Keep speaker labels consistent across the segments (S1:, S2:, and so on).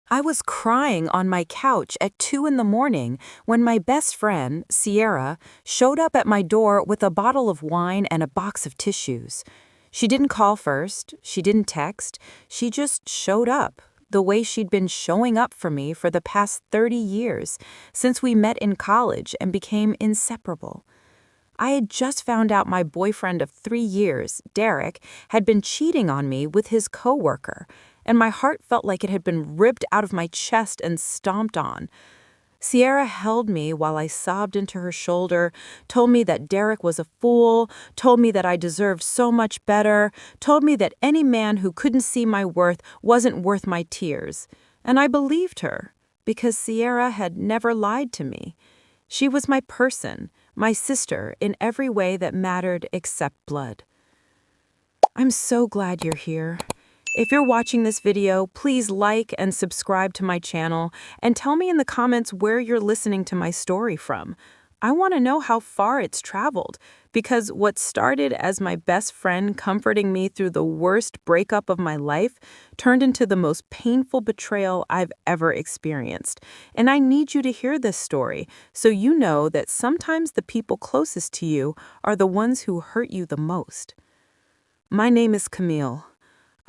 S1: I was crying on my couch at 2 in the morning when my best friend, Sierra, showed up at my door with a bottle of wine and a box of tissues. She didn't call first, she didn't text, she just showed up, the way she'd been showing up for me for the past 30 years, since we met in college and became inseparable. I had just found out my boyfriend of 3 years, Derek, had been cheating on me with his coworker, and my heart felt like it had been ripped out of my chest and stomped on. Sierra held me while I sobbed into her shoulder, told me that Derek was a fool, told me that I deserved so much better, told me that any man who couldn't see my worth wasn't worth my tears. And I believed her, because Sierra had never lied to me. She was my person, my sister in every way that mattered except blood. I'm so glad you're here. If you're watching this video, please like and subscribe to my channel and tell me in the comments where you're listening to my story from. I want to know how far it's traveled, because what started as my best friend comforting me through the worst breakup of my life turned into the most painful betrayal I've ever experienced. And I need you to hear this story so you know that sometimes the people closest to you are the ones who hurt you the most. My name is Camille.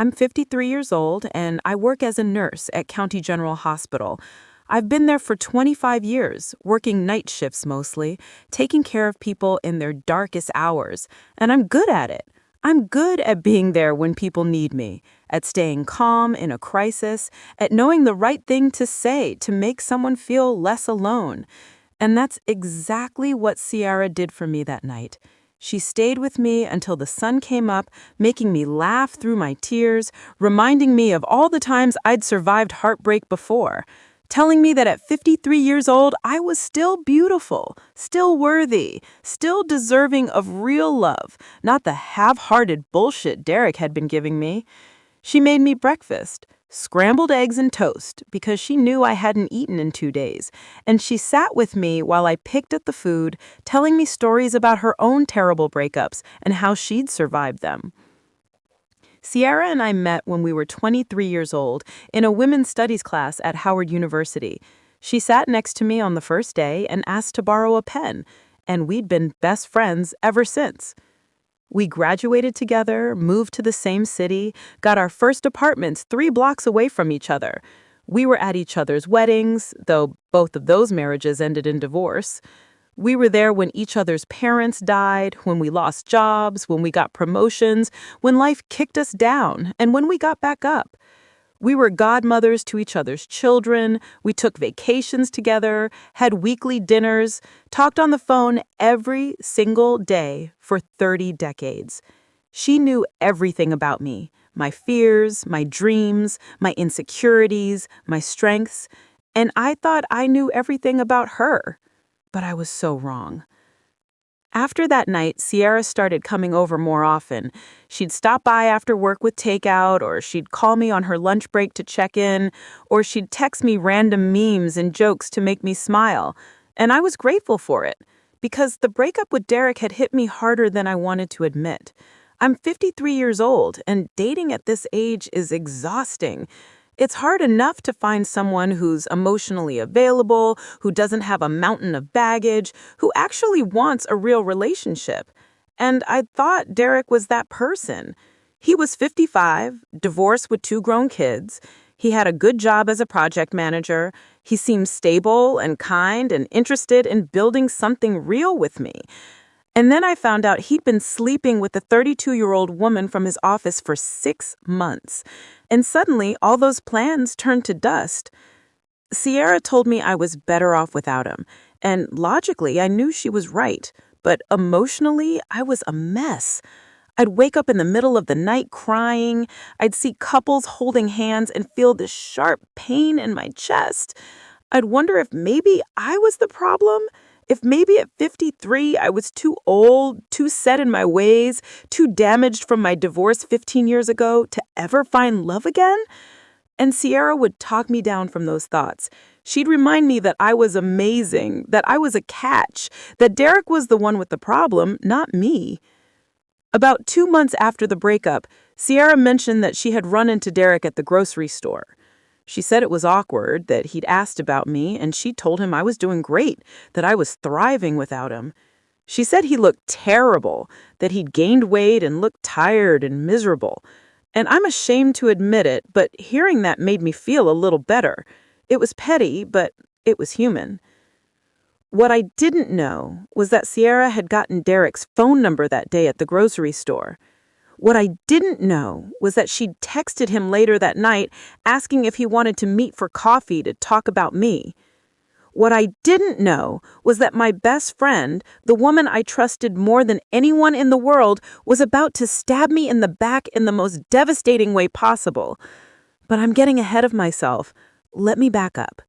S1: I'm 53 years old and I work as a nurse at County General Hospital. I've been there for 25 years, working night shifts mostly, taking care of people in their darkest hours, and I'm good at it. I'm good at being there when people need me, at staying calm in a crisis, at knowing the right thing to say to make someone feel less alone. And that's exactly what Sierra did for me that night. She stayed with me until the sun came up, making me laugh through my tears, reminding me of all the times I'd survived heartbreak before, telling me that at 53 years old, I was still beautiful, still worthy, still deserving of real love, not the half-hearted bullshit Derek had been giving me. She made me breakfast, scrambled eggs and toast, because she knew I hadn't eaten in 2 days, and she sat with me while I picked at the food, telling me stories about her own terrible breakups and how she'd survived them. Sierra and I met when we were 23 years old in a women's studies class at Howard University. She sat next to me on the first day and asked to borrow a pen, and we'd been best friends ever since. We graduated together, moved to the same city, got our first apartments 3 blocks away from each other. We were at each other's weddings, though both of those marriages ended in divorce. We were there when each other's parents died, when we lost jobs, when we got promotions, when life kicked us down, and when we got back up. We were godmothers to each other's children, we took vacations together, had weekly dinners, talked on the phone every single day for 30 decades. She knew everything about me, my fears, my dreams, my insecurities, my strengths, and I thought I knew everything about her. But I was so wrong. After that night, Sierra started coming over more often. She'd stop by after work with takeout, or she'd call me on her lunch break to check in, or she'd text me random memes and jokes to make me smile. And I was grateful for it, because the breakup with Derek had hit me harder than I wanted to admit. I'm 53 years old, and dating at this age is exhausting. It's hard enough to find someone who's emotionally available, who doesn't have a mountain of baggage, who actually wants a real relationship. And I thought Derek was that person. He was 55, divorced with 2 grown kids. He had a good job as a project manager. He seemed stable and kind and interested in building something real with me. And then I found out he'd been sleeping with a 32-year-old woman from his office for 6 months. And suddenly, all those plans turned to dust. Sierra told me I was better off without him. And logically, I knew she was right. But emotionally, I was a mess. I'd wake up in the middle of the night crying. I'd see couples holding hands and feel this sharp pain in my chest. I'd wonder if maybe I was the problem. If maybe at 53 I was too old, too set in my ways, too damaged from my divorce 15 years ago to ever find love again? And Sierra would talk me down from those thoughts. She'd remind me that I was amazing, that I was a catch, that Derek was the one with the problem, not me. About 2 months after the breakup, Sierra mentioned that she had run into Derek at the grocery store. She said it was awkward, that he'd asked about me, and she told him I was doing great, that I was thriving without him. She said he looked terrible, that he'd gained weight and looked tired and miserable. And I'm ashamed to admit it, but hearing that made me feel a little better. It was petty, but it was human. What I didn't know was that Sierra had gotten Derek's phone number that day at the grocery store. What I didn't know was that she'd texted him later that night asking if he wanted to meet for coffee to talk about me. What I didn't know was that my best friend, the woman I trusted more than anyone in the world, was about to stab me in the back in the most devastating way possible. But I'm getting ahead of myself. Let me back up.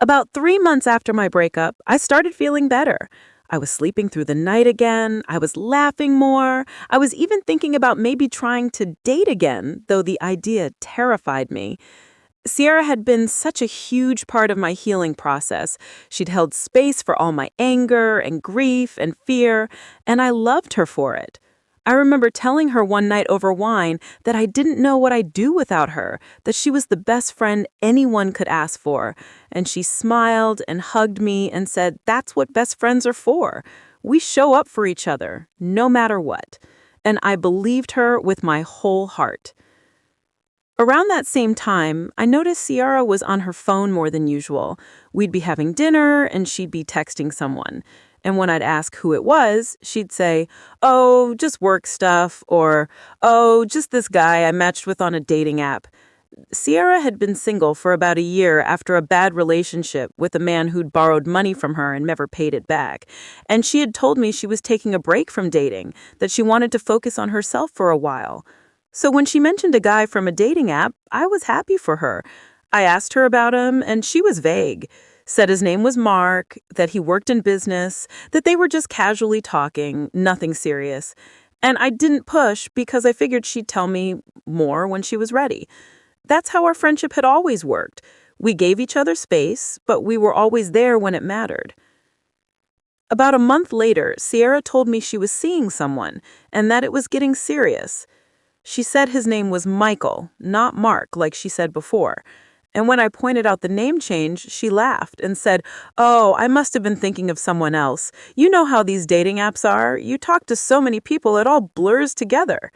S1: About 3 months after my breakup, I started feeling better. I was sleeping through the night again. I was laughing more. I was even thinking about maybe trying to date again, though the idea terrified me. Sierra had been such a huge part of my healing process. She'd held space for all my anger and grief and fear, and I loved her for it. I remember telling her one night over wine that I didn't know what I'd do without her, that she was the best friend anyone could ask for. And she smiled and hugged me and said, "That's what best friends are for. We show up for each other, no matter what." And I believed her with my whole heart. Around that same time, I noticed Sierra was on her phone more than usual. We'd be having dinner, and she'd be texting someone. And when I'd ask who it was, she'd say, "Oh, just work stuff," or, "Oh, just this guy I matched with on a dating app." Sierra had been single for about a year after a bad relationship with a man who'd borrowed money from her and never paid it back. And she had told me she was taking a break from dating, that she wanted to focus on herself for a while. So when she mentioned a guy from a dating app, I was happy for her. I asked her about him, and she was vague. Said his name was Mark, that he worked in business, that they were just casually talking, nothing serious. And I didn't push because I figured she'd tell me more when she was ready. That's how our friendship had always worked. We gave each other space, but we were always there when it mattered. About a month later, Sierra told me she was seeing someone, and that it was getting serious. She said his name was Michael, not Mark, like she said before. And when I pointed out the name change, she laughed and said, "Oh, I must have been thinking of someone else. You know how these dating apps are. You talk to so many people, it all blurs together."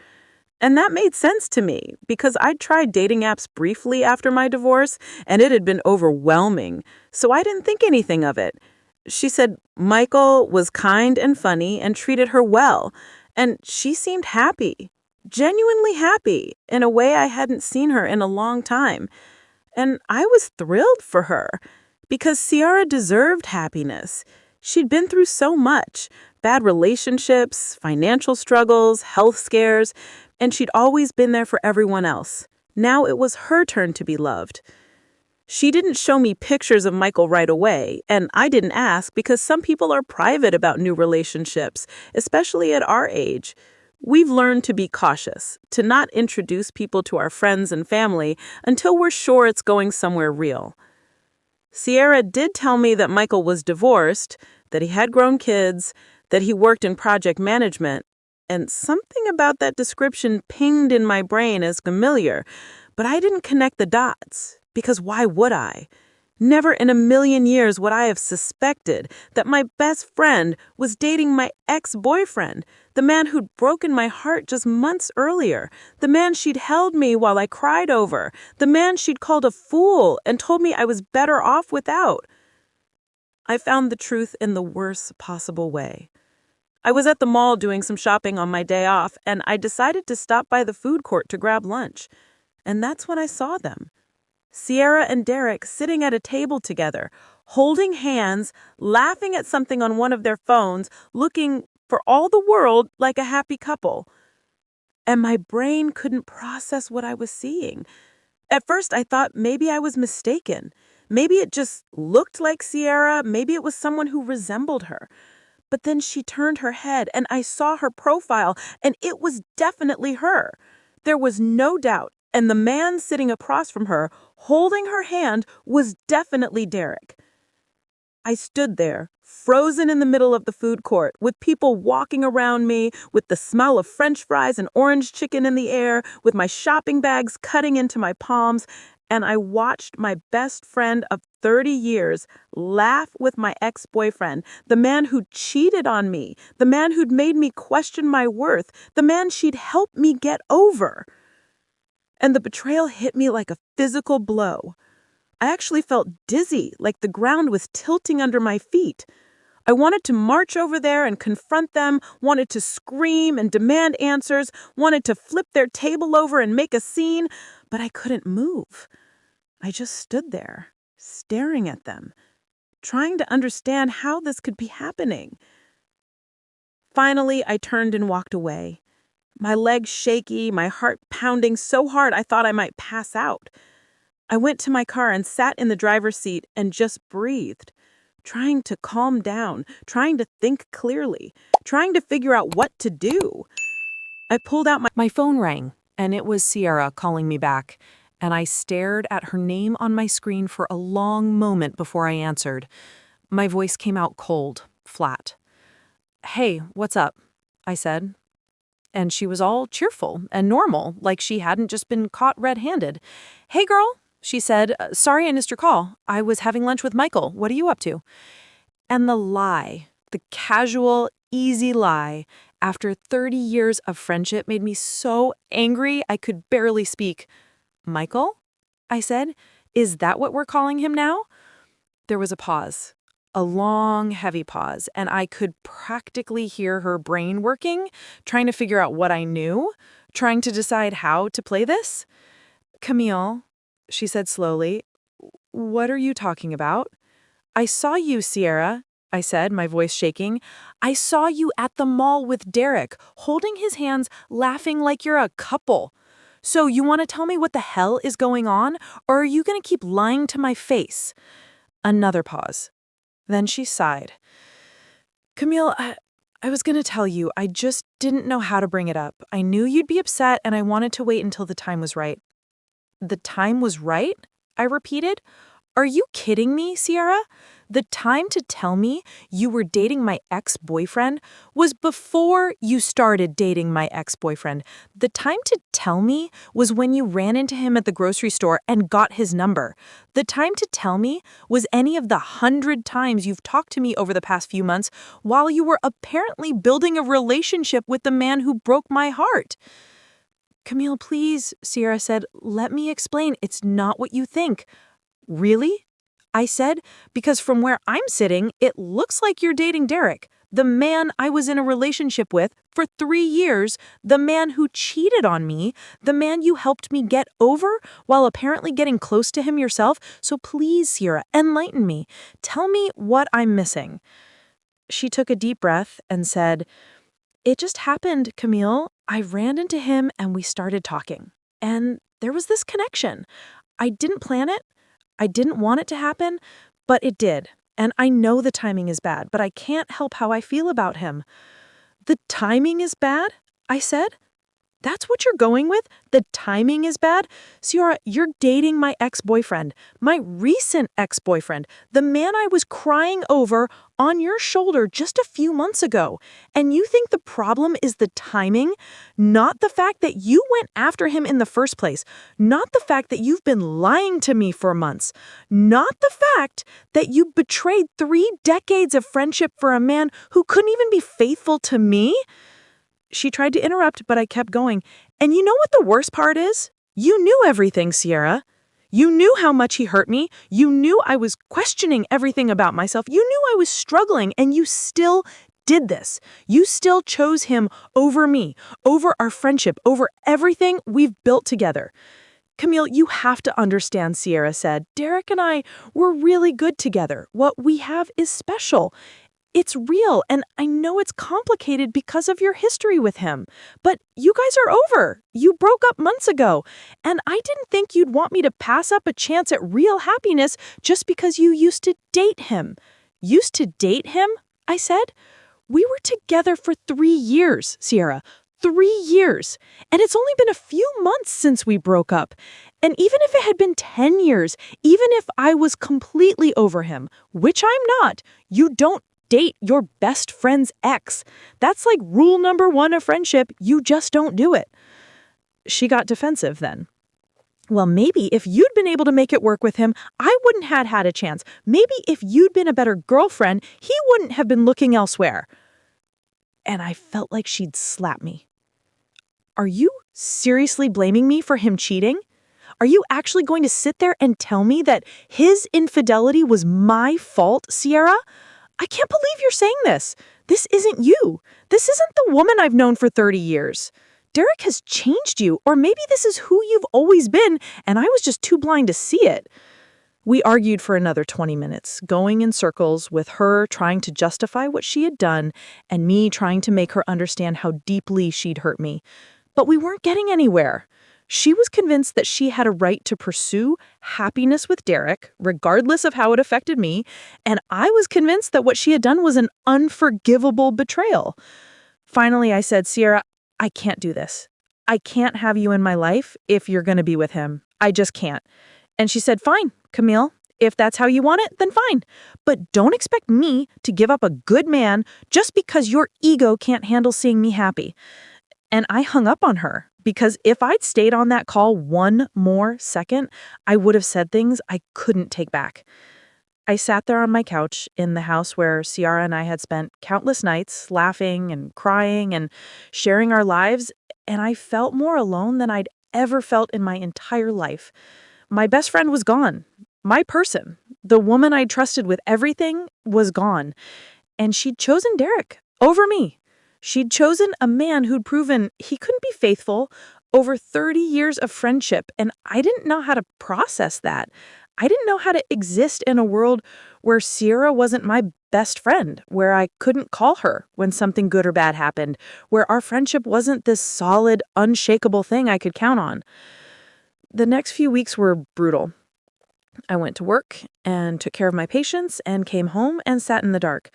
S1: And that made sense to me because I'd tried dating apps briefly after my divorce, and it had been overwhelming. So I didn't think anything of it. She said Michael was kind and funny and treated her well. And she seemed happy, genuinely happy, in a way I hadn't seen her in a long time. And I was thrilled for her because Sierra deserved happiness. She'd been through so much, bad relationships, financial struggles, health scares, and she'd always been there for everyone else. Now it was her turn to be loved. She didn't show me pictures of Michael right away, and I didn't ask because some people are private about new relationships, especially at our age. We've learned to be cautious, to not introduce people to our friends and family until we're sure it's going somewhere real. Sierra did tell me that Michael was divorced, that he had grown kids, that he worked in project management, and something about that description pinged in my brain as familiar, but I didn't connect the dots, because why would I? Never in a million years would I have suspected that my best friend was dating my ex-boyfriend, the man who'd broken my heart just months earlier, the man she'd held me while I cried over, the man she'd called a fool and told me I was better off without. I found the truth in the worst possible way. I was at the mall doing some shopping on my day off, and I decided to stop by the food court to grab lunch. And that's when I saw them. Sierra and Derek sitting at a table together, holding hands, laughing at something on one of their phones, looking, for all the world, like a happy couple. And my brain couldn't process what I was seeing. At first, I thought maybe I was mistaken. Maybe it just looked like Sierra. Maybe it was someone who resembled her. But then she turned her head, and I saw her profile, and it was definitely her. There was no doubt. And the man sitting across from her, holding her hand, was definitely Derek. I stood there, frozen in the middle of the food court, with people walking around me, with the smell of French fries and orange chicken in the air, with my shopping bags cutting into my palms, and I watched my best friend of 30 years laugh with my ex-boyfriend, the man who cheated on me, the man who'd made me question my worth, the man she'd helped me get over. And the betrayal hit me like a physical blow. I actually felt dizzy, like the ground was tilting under my feet. I wanted to march over there and confront them, wanted to scream and demand answers, wanted to flip their table over and make a scene, but I couldn't move. I just stood there, staring at them, trying to understand how this could be happening. Finally, I turned and walked away. My legs shaky, my heart pounding so hard I thought I might pass out. I went to my car and sat in the driver's seat and just breathed, trying to calm down, trying to think clearly, trying to figure out what to do. I pulled out my phone rang, and it was Sierra calling me back, and I stared at her name on my screen for a long moment before I answered. My voice came out cold, flat. "Hey, what's up?" I said. And she was all cheerful and normal, like she hadn't just been caught red-handed. "Hey, girl," she said, "sorry I missed your call. I was having lunch with Michael. What are you up to?" And the lie, the casual, easy lie, after 30 years of friendship made me so angry I could barely speak. "Michael?" I said. "Is that what we're calling him now?" There was a pause. A long, heavy pause, and I could practically hear her brain working, trying to figure out what I knew, trying to decide how to play this. "Camille," she said slowly, "what are you talking about?" "I saw you, Sierra," I said, my voice shaking. "I saw you at the mall with Derek, holding his hands, laughing like you're a couple. So you want to tell me what the hell is going on, or are you going to keep lying to my face?" Another pause. Then she sighed. "Camille, I was going to tell you, I just didn't know how to bring it up. I knew you'd be upset, and I wanted to wait until the time was right." "The time was right?" I repeated. "Are you kidding me, Sierra? The time to tell me you were dating my ex-boyfriend was before you started dating my ex-boyfriend. The time to tell me was when you ran into him at the grocery store and got his number. The time to tell me was any of the 100 times you've talked to me over the past few months while you were apparently building a relationship with the man who broke my heart." "Camille, please," Sierra said, "let me explain. It's not what you think." "Really?" I said, "because from where I'm sitting, it looks like you're dating Derek, the man I was in a relationship with for 3 years, the man who cheated on me, the man you helped me get over while apparently getting close to him yourself. So please, Sierra, enlighten me. Tell me what I'm missing." She took a deep breath and said, "It just happened, Camille. I ran into him and we started talking. And there was this connection. I didn't plan it. I didn't want it to happen, but it did. And I know the timing is bad, but I can't help how I feel about him." "The timing is bad?" I said. "That's what you're going with? The timing is bad? Sierra, you're dating my ex-boyfriend, my recent ex-boyfriend, the man I was crying over on your shoulder just a few months ago. And you think the problem is the timing? Not the fact that you went after him in the first place, not the fact that you've been lying to me for months, not the fact that you betrayed 3 decades of friendship for a man who couldn't even be faithful to me?" She tried to interrupt, but I kept going. "And you know what the worst part is? You knew everything, Sierra. You knew how much he hurt me. You knew I was questioning everything about myself. You knew I was struggling, and you still did this. You still chose him over me, over our friendship, over everything we've built together." "Camille, you have to understand," Sierra said. "Derek and I, we're really good together. What we have is special. It's real, and I know it's complicated because of your history with him. But you guys are over. You broke up months ago. And I didn't think you'd want me to pass up a chance at real happiness just because you used to date him." "Used to date him?" I said. "We were together for 3 years, Sierra. 3 years. And it's only been a few months since we broke up. And even if it had been 10 years, even if I was completely over him, which I'm not, you don't date your best friend's ex. That's like rule number 1 of friendship. You just don't do it." She got defensive then.
S2: Well, maybe if you'd been able to make it work with him, I wouldn't have had a chance. Maybe if you'd been a better girlfriend, he wouldn't have been looking elsewhere. And I felt like she'd slap me. Are you seriously blaming me for him cheating? Are you actually going to sit there and tell me that his infidelity was my fault, Sierra? I can't believe you're saying this. This isn't you. This isn't the woman I've known for 30 years. Derek has changed you, or maybe this is who you've always been, and I was just too blind to see it. We argued for another 20 minutes, going in circles with her trying to justify what she had done and me trying to make her understand how deeply she'd hurt me. But we weren't getting anywhere. She was convinced that she had a right to pursue happiness with Derek, regardless of how it affected me, and I was convinced that what she had done was an unforgivable betrayal. Finally, I said, Sierra, I can't do this. I can't have you in my life if you're going to be with him. I just can't. And she said, fine, Camille. If that's how you want it, then fine. But don't expect me to give up a good man just because your ego can't handle seeing me happy. And I hung up on her because if I'd stayed on that call one more second, I would have said things I couldn't take back. I sat there on my couch in the house where Ciara and I had spent countless nights laughing and crying and sharing our lives, and I felt more alone than I'd ever felt in my entire life. My best friend was gone. My person, the woman I'd trusted with everything, was gone. And she'd chosen Derek over me. She'd chosen a man who'd proven he couldn't be faithful over 30 years of friendship, and I didn't know how to process that. I didn't know how to exist in a world where Sierra wasn't my best friend, where I couldn't call her when something good or bad happened, where our friendship wasn't this solid, unshakable thing I could count on. The next few weeks were brutal. I went to work and took care of my patients and came home and sat in the dark.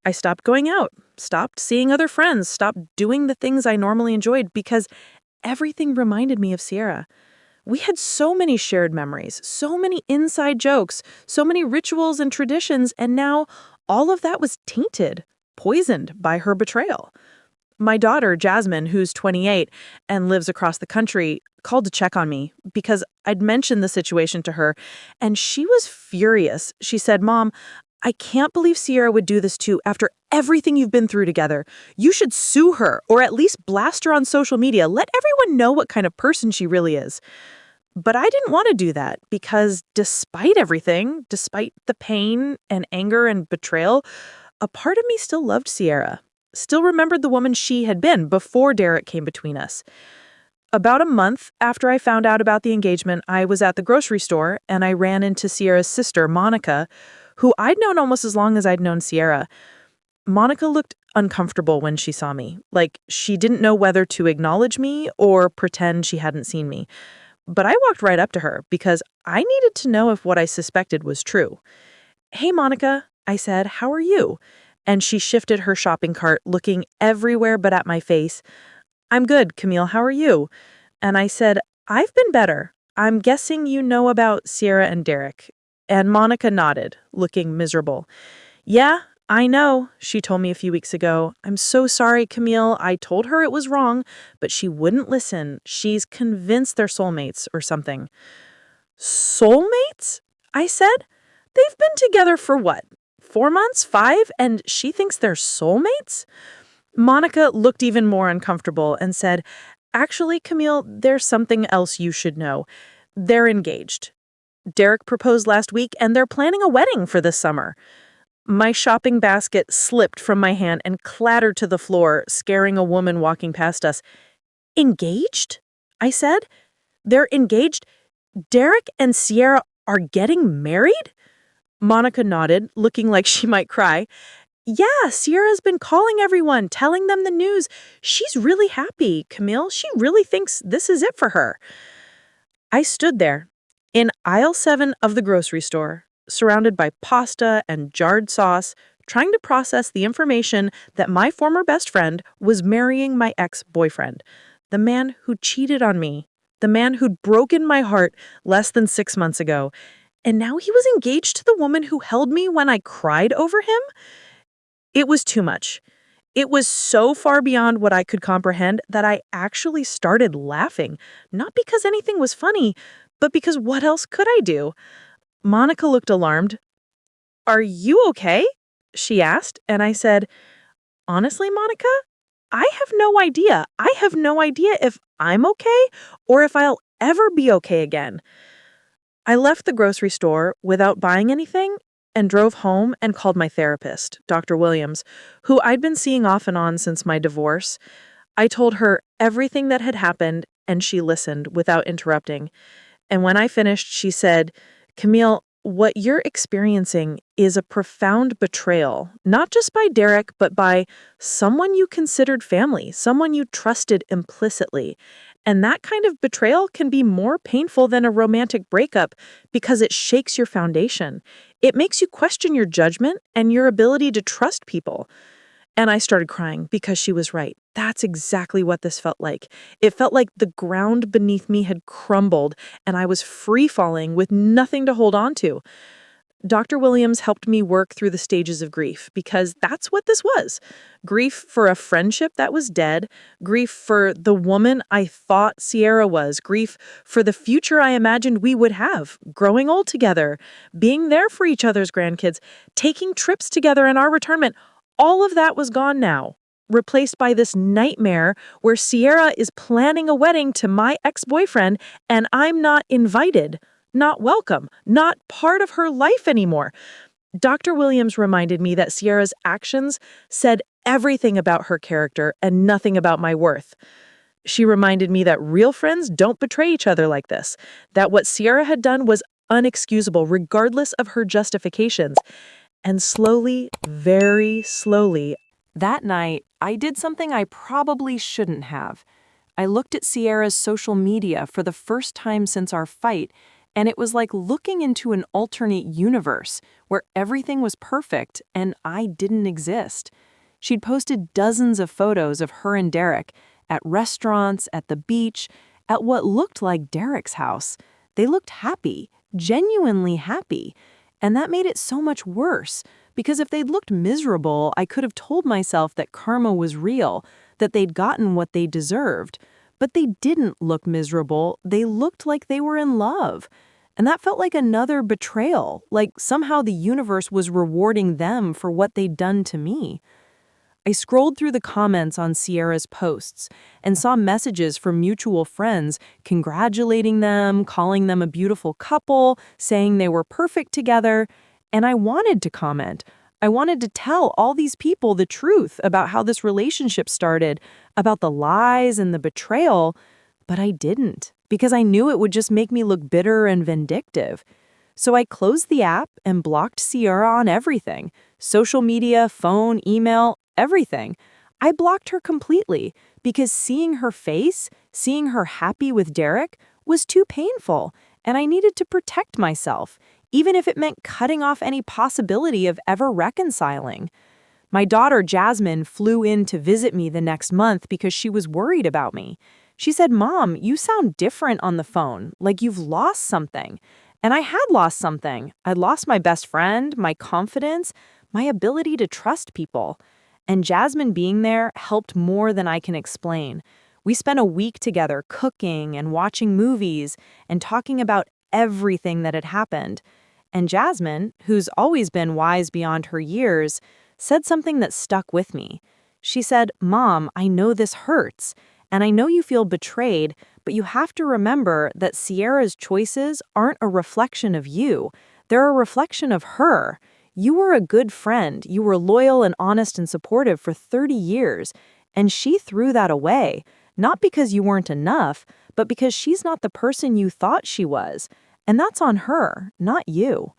S2: I stopped going out, stopped seeing other friends, stopped doing the things I normally enjoyed because everything reminded me of Sierra. We had so many shared memories, so many inside jokes, so many rituals and traditions, and now all of that was tainted, poisoned by her betrayal. My daughter, Jasmine, who's 28 and lives across the country, called to check on me because I'd mentioned the situation to her, and she was furious. She said, Mom, I can't believe Sierra would do this too after everything you've been through together. You should sue her or at least blast her on social media. Let everyone know what kind of person she really is. But I didn't want to do that because despite everything, despite the pain and anger and betrayal, a part of me still loved Sierra, still remembered the woman she had been before Derek came between us. About a month after I found out about the engagement, I was at the grocery store and I ran into Sierra's sister, Monica, who I'd known almost as long as I'd known Sierra. Monica looked uncomfortable when she saw me, like she didn't know whether to acknowledge me or pretend she hadn't seen me. But I walked right up to her because I needed to know if what I suspected was true. Hey, Monica, I said, how are you? And she shifted her shopping cart, looking everywhere but at my face. I'm good, Camille, how are you? And I said, I've been better. I'm guessing you know about Sierra and Derek. And Monica nodded, looking miserable. Yeah, I know, she told me a few weeks ago. I'm so sorry, Camille. I told her it was wrong, but she wouldn't listen. She's convinced they're soulmates or something. Soulmates? I said. They've been together for what? 4 months? 5? And she thinks they're soulmates? Monica looked even more uncomfortable and said, actually, Camille, there's something else you should know. They're engaged. Derek proposed last week, and they're planning a wedding for this summer. My shopping basket slipped from my hand and clattered to the floor, scaring a woman walking past us. Engaged? I said. They're engaged? Derek and Sierra are getting married? Monica nodded, looking like she might cry. Yeah, Sierra's been calling everyone, telling them the news. She's really happy, Camille. She really thinks this is it for her. I stood there, in aisle 7 of the grocery store, surrounded by pasta and jarred sauce, trying to process the information that my former best friend was marrying my ex-boyfriend, the man who cheated on me, the man who'd broken my heart less than 6 months ago, and now he was engaged to the woman who held me when I cried over him? It was too much. It was so far beyond what I could comprehend that I actually started laughing, not because anything was funny, but because what else could I do? Monica looked alarmed. Are you okay? She asked, and I said, honestly, Monica, I have no idea. I have no idea if I'm okay or if I'll ever be okay again. I left the grocery store without buying anything and drove home and called my therapist, Dr. Williams, who I'd been seeing off and on since my divorce. I told her everything that had happened, and she listened without interrupting. And when I finished, she said, Camille, what you're experiencing is a profound betrayal, not just by Derek, but by someone you considered family, someone you trusted implicitly. And that kind of betrayal can be more painful than a romantic breakup because it shakes your foundation. It makes you question your judgment and your ability to trust people. And I started crying because she was right. That's exactly what this felt like. It felt like the ground beneath me had crumbled and I was free falling with nothing to hold on to. Dr. Williams helped me work through the stages of grief because that's what this was. Grief for a friendship that was dead, grief for the woman I thought Sierra was, grief for the future I imagined we would have, growing old together, being there for each other's grandkids, taking trips together in our retirement. All of that was gone now, replaced by this nightmare where Sierra is planning a wedding to my ex-boyfriend and I'm not invited, not welcome, not part of her life anymore. Dr. Williams reminded me that Sierra's actions said everything about her character and nothing about my worth. She reminded me that real friends don't betray each other like this, that what Sierra had done was unexcusable regardless of her justifications. And slowly, very slowly,
S1: That night, I did something I probably shouldn't have. I looked at Sierra's social media for the first time since our fight, and it was like looking into an alternate universe where everything was perfect and I didn't exist. She'd posted dozens of photos of her and Derek at restaurants, at the beach, at what looked like Derek's house. They looked happy, genuinely happy. And that made it so much worse, because if they'd looked miserable, I could have told myself that karma was real, that they'd gotten what they deserved. But they didn't look miserable, they looked like they were in love. And that felt like another betrayal, like somehow the universe was rewarding them for what they'd done to me. I scrolled through the comments on Sierra's posts and saw messages from mutual friends congratulating them, calling them a beautiful couple, saying they were perfect together. And I wanted to comment. I wanted to tell all these people the truth about how this relationship started, about the lies and the betrayal, but I didn't because I knew it would just make me look bitter and vindictive. So I closed the app and blocked Sierra on everything: social media, phone, email, everything. I blocked her completely because seeing her face, seeing her happy with Derek, was too painful, and I needed to protect myself, even if it meant cutting off any possibility of ever reconciling. My daughter Jasmine flew in to visit me the next month because she was worried about me. She said, "Mom, you sound different on the phone, like you've lost something." And I had lost something. I'd lost my best friend, my confidence, my ability to trust people. And Jasmine being there helped more than I can explain. We spent a week together cooking and watching movies and talking about everything that had happened. And Jasmine, who's always been wise beyond her years, said something that stuck with me. She said, "Mom, I know this hurts, and I know you feel betrayed, but you have to remember that Sierra's choices aren't a reflection of you. They're a reflection of her. You were a good friend. You were loyal and honest and supportive for 30 years, and she threw that away, not because you weren't enough, but because she's not the person you thought she was. And that's on her, not you."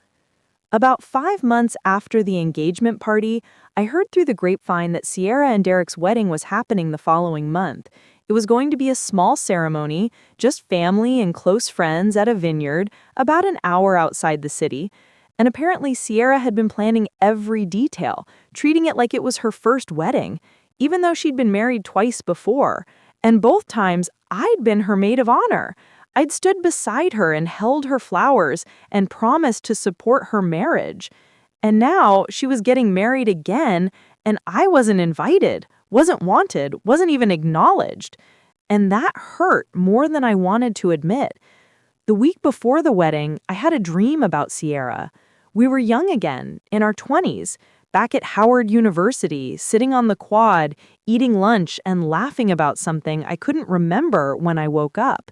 S1: About 5 months after the engagement party, I heard through the grapevine that Sierra and Derek's wedding was happening the following month. It was going to be a small ceremony, just family and close friends at a vineyard, about an hour outside the city. And apparently Sierra had been planning every detail, treating it like it was her first wedding, even though she'd been married twice before. And both times, I'd been her maid of honor. I'd stood beside her and held her flowers and promised to support her marriage. And now she was getting married again, and I wasn't invited, wasn't wanted, wasn't even acknowledged. And that hurt more than I wanted to admit.
S2: The week before the wedding, I had a dream about Sierra. We were young again, in our 20s, back at Howard University, sitting on the quad, eating lunch and laughing about something I couldn't remember when I woke up.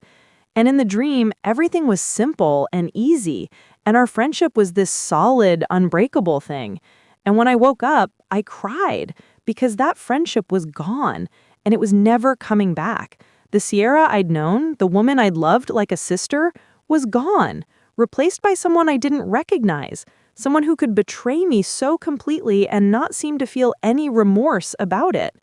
S2: And in the dream, everything was simple and easy, and our friendship was this solid, unbreakable thing. And when I woke up, I cried because that friendship was gone, and it was never coming back. The Sierra I'd known, the woman I'd loved like a sister, was gone, replaced by someone I didn't recognize, someone who could betray me so completely and not seem to feel any remorse about it.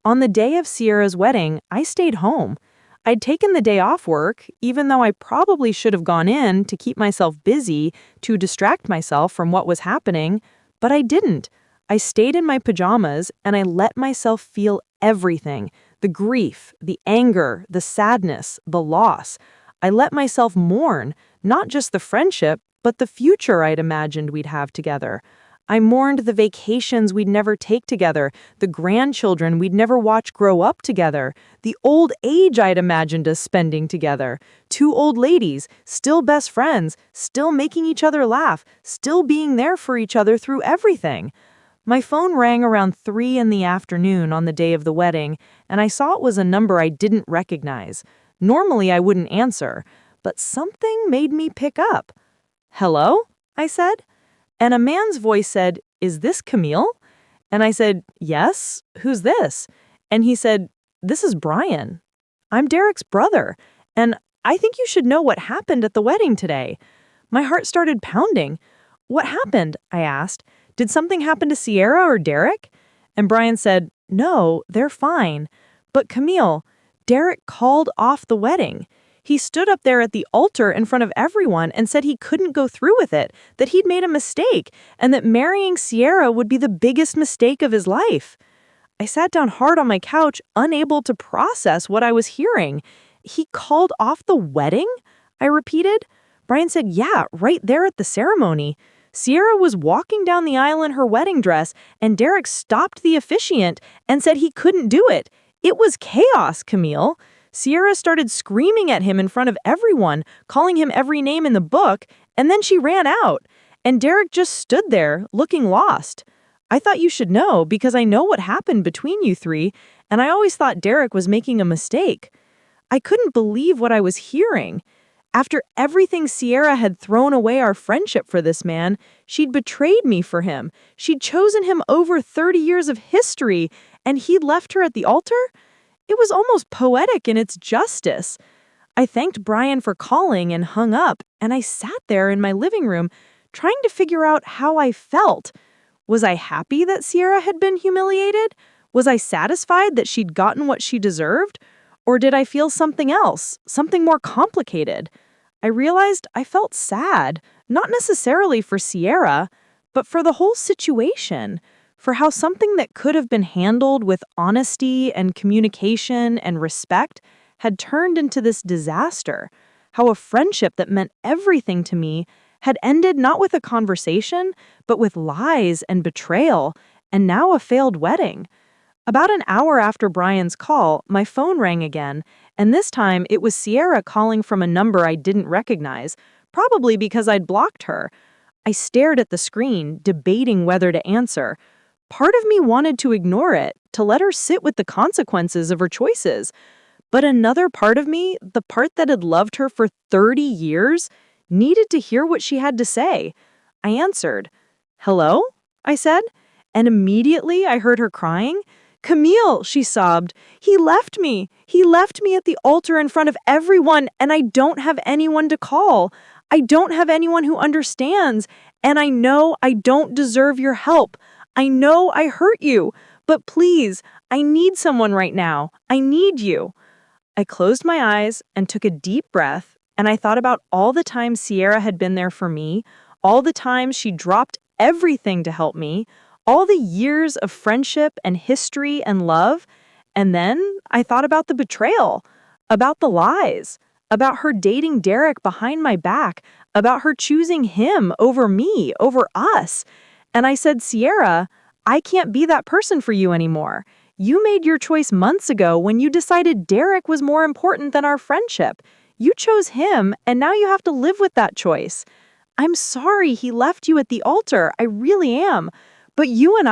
S2: On the day of Sierra's wedding, I stayed home. I'd taken the day off work, even though I probably should have gone in to keep myself busy, to distract myself from what was happening, but I didn't. I stayed in my pajamas and I let myself feel everything. The grief, the anger, the sadness, the loss. I let myself mourn, not just the friendship, but the future I'd imagined we'd have together. I mourned the vacations we'd never take together, the grandchildren we'd never watch grow up together, the old age I'd imagined us spending together. Two old ladies, still best friends, still making each other laugh, still being there for each other through everything. My phone rang around 3 in the afternoon on the day of the wedding, and I saw it was a number I didn't recognize. Normally I wouldn't answer, but something made me pick up. "Hello?" I said. And a man's voice said, "Is this Camille?" And I said, "Yes, who's this?" And he said, "This is Brian. I'm Derek's brother, and I think you should know what happened at the wedding today." My heart started pounding. "What happened?" I asked. "Did something happen to Sierra or Derek?" And Brian said, "No, they're fine. But Camille, Derek called off the wedding. He stood up there at the altar in front of everyone and said he couldn't go through with it, that he'd made a mistake, and that marrying Sierra would be the biggest mistake of his life." I sat down hard on my couch, unable to process what I was hearing. "He called off the wedding?" I repeated. Brian said, "Yeah, right there at the ceremony. Sierra was walking down the aisle in her wedding dress, and Derek stopped the officiant and said he couldn't do it. It was chaos, Camille. Sierra started screaming at him in front of everyone, calling him every name in the book, and then she ran out. And Derek just stood there, looking lost. I thought you should know because I know what happened between you three, and I always thought Derek was making a mistake." I couldn't believe what I was hearing. After everything Sierra had thrown away our friendship for this man, she'd betrayed me for him. She'd chosen him over 30 years of history, and he'd left her at the altar? It was almost poetic in its justice. I thanked Brian for calling and hung up, and I sat there in my living room trying to figure out how I felt. Was I happy that Sierra had been humiliated? Was I satisfied that she'd gotten what she deserved? Or did I feel something else, something more complicated? I realized I felt sad, not necessarily for Sierra, but for the whole situation, for how something that could have been handled with honesty and communication and respect had turned into this disaster, how a friendship that meant everything to me had ended not with a conversation, but with lies and betrayal, and now a failed wedding. About an hour after Brian's call, my phone rang again, and this time it was Sierra calling from a number I didn't recognize, probably because I'd blocked her. I stared at the screen, debating whether to answer. Part of me wanted to ignore it, to let her sit with the consequences of her choices. But another part of me, the part that had loved her for 30 years, needed to hear what she had to say. I answered. "Hello?" I said, and immediately I heard her crying. "Camille," she sobbed, "he left me. He left me at the altar in front of everyone, and I don't have anyone to call. I don't have anyone who understands, and I know I don't deserve your help. I know I hurt you, but please, I need someone right now. I need you." I closed my eyes and took a deep breath, and I thought about all the times Sierra had been there for me, all the times she dropped everything to help me, all the years of friendship and history and love. And then I thought about the betrayal, about the lies, about her dating Derek behind my back, about her choosing him over me, over us. And I said, "Sierra, I can't be that person for you anymore. You made your choice months ago when you decided Derek was more important than our friendship. You chose him, and now you have to live with that choice. I'm sorry he left you at the altar. I really am. But you and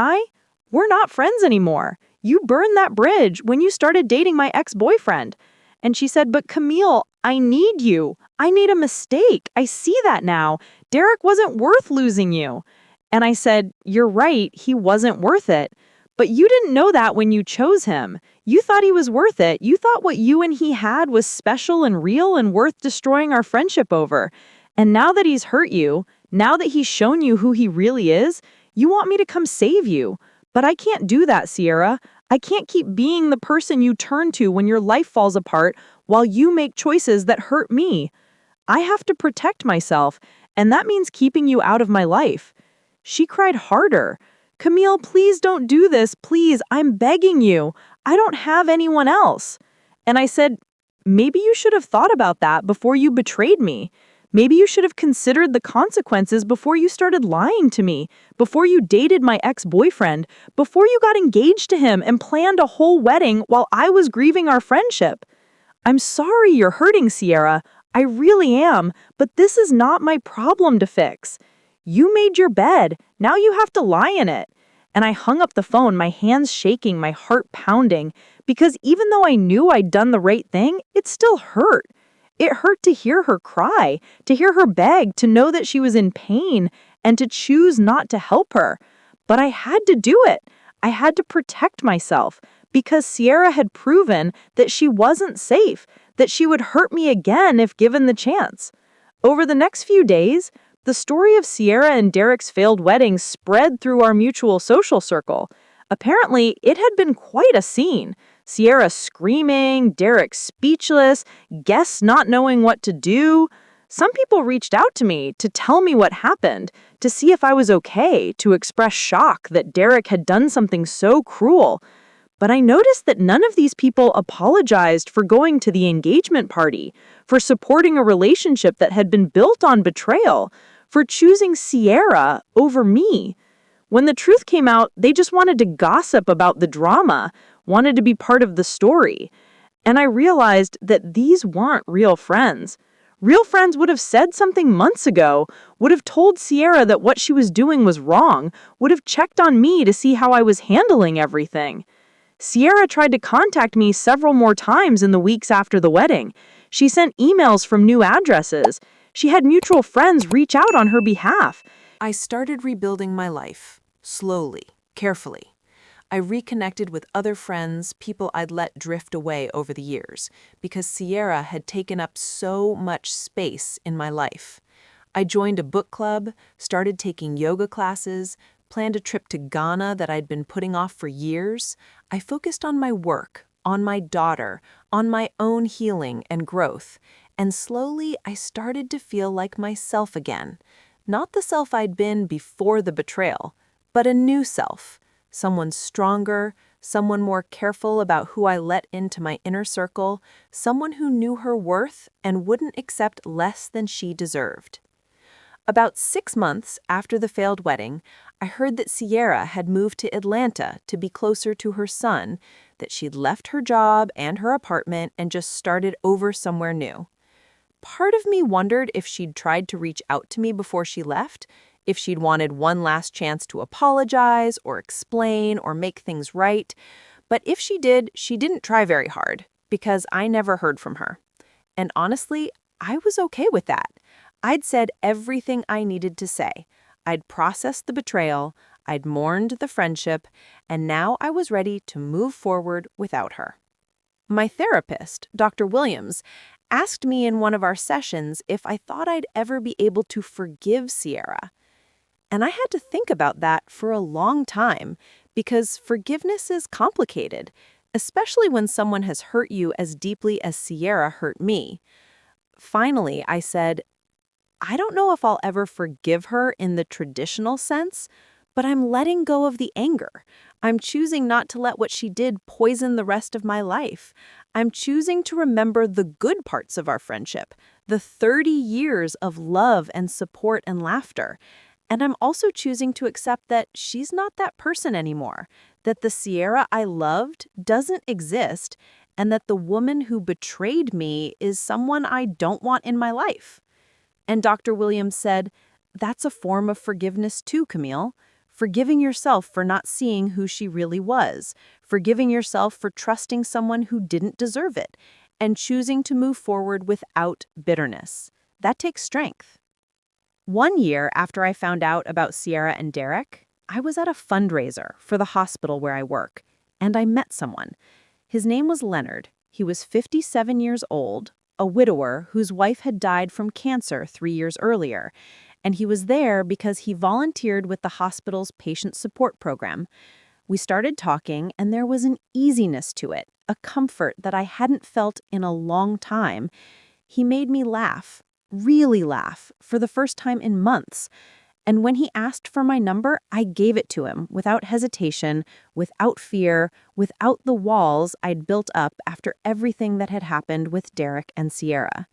S2: we're not friends anymore. You burned that bridge when you started dating my ex-boyfriend." And she said, "But Camille, I need you. I made a mistake. I see that now. Derek wasn't worth losing you." And I said, "You're right. He wasn't worth it. But you didn't know that when you chose him. You thought he was worth it. You thought what you and he had was special and real and worth destroying our friendship over. And now that he's hurt you, now that he's shown you who he really is, you want me to come save you. But I can't do that, Sierra. I can't keep being the person you turn to when your life falls apart while you make choices that hurt me. I have to protect myself, and that means keeping you out of my life." She cried harder. "Camille, please don't do this. Please, I'm begging you. I don't have anyone else." And I said, "Maybe you should have thought about that before you betrayed me. Maybe you should have considered the consequences before you started lying to me, before you dated my ex-boyfriend, before you got engaged to him and planned a whole wedding while I was grieving our friendship. I'm sorry you're hurting, Sierra. I really am, but this is not my problem to fix. You made your bed. Now you have to lie in it." And I hung up the phone, my hands shaking, my heart pounding, because even though I knew I'd done the right thing, it still hurt. It hurt to hear her cry, to hear her beg, to know that she was in pain, and to choose not to help her. But I had to do it. I had to protect myself, because Sierra had proven that she wasn't safe, that she would hurt me again if given the chance. Over the next few days, the story of Sierra and Derek's failed wedding spread through our mutual social circle. Apparently, it had been quite a scene. Sierra screaming, Derek speechless, guests not knowing what to do. Some people reached out to me to tell me what happened, to see if I was okay, to express shock that Derek had done something so cruel. But I noticed that none of these people apologized for going to the engagement party, for supporting a relationship that had been built on betrayal, for choosing Sierra over me. When the truth came out, they just wanted to gossip about the drama, wanted to be part of the story. And I realized that these weren't real friends. Real friends would have said something months ago, would have told Sierra that what she was doing was wrong, would have checked on me to see how I was handling everything. Sierra tried to contact me several more times in the weeks after the wedding. She sent emails from new addresses. She had mutual friends reach out on her behalf.
S1: I started rebuilding my life, slowly, carefully. I reconnected with other friends, people I'd let drift away over the years, because Sierra had taken up so much space in my life. I joined a book club, started taking yoga classes, planned a trip to Ghana that I'd been putting off for years. I focused on my work, on my daughter, on my own healing and growth, and slowly I started to feel like myself again. Not the self I'd been before the betrayal, but a new self, someone stronger, someone more careful about who I let into my inner circle, someone who knew her worth and wouldn't accept less than she deserved. About 6 months after the failed wedding, I heard that Sierra had moved to Atlanta to be closer to her son, that she'd left her job and her apartment and just started over somewhere new. Part of me wondered if she'd tried to reach out to me before she left, if she'd wanted one last chance to apologize or explain or make things right. But if she did, she didn't try very hard, because I never heard from her. And honestly, I was okay with that. I'd said everything I needed to say. I'd processed the betrayal, I'd mourned the friendship, and now I was ready to move forward without her. My therapist, Dr. Williams, asked me in one of our sessions if I thought I'd ever be able to forgive Sierra. And I had to think about that for a long time, because forgiveness is complicated, especially when someone has hurt you as deeply as Sierra hurt me. Finally, I said, I don't know if I'll ever forgive her in the traditional sense, but I'm letting go of the anger. I'm choosing not to let what she did poison the rest of my life. I'm choosing to remember the good parts of our friendship, the 30 years of love and support and laughter. And I'm also choosing to accept that she's not that person anymore, that the Sierra I loved doesn't exist,
S3: and that the woman who betrayed me is someone I don't want in my life. And Dr. Williams said, "That's a form of forgiveness too, Camille. Forgiving yourself for not seeing who she really was, forgiving yourself for trusting someone who didn't deserve it, and choosing to move forward without bitterness. That takes strength." 1 year after I found out about Sierra and Derek, I was at a fundraiser for the hospital where I work, and I met someone. His name was Leonard. He was 57 years old, a widower whose wife had died from cancer 3 years earlier, and he was there because he volunteered with the hospital's patient support program. We started talking, and there was an easiness to it, a comfort that I hadn't felt in a long time. He made me laugh, really laugh, for the first time in months. And when he asked for my number, I gave it to him without hesitation, without fear, without the walls I'd built up after everything that had happened with Derek and Sierra.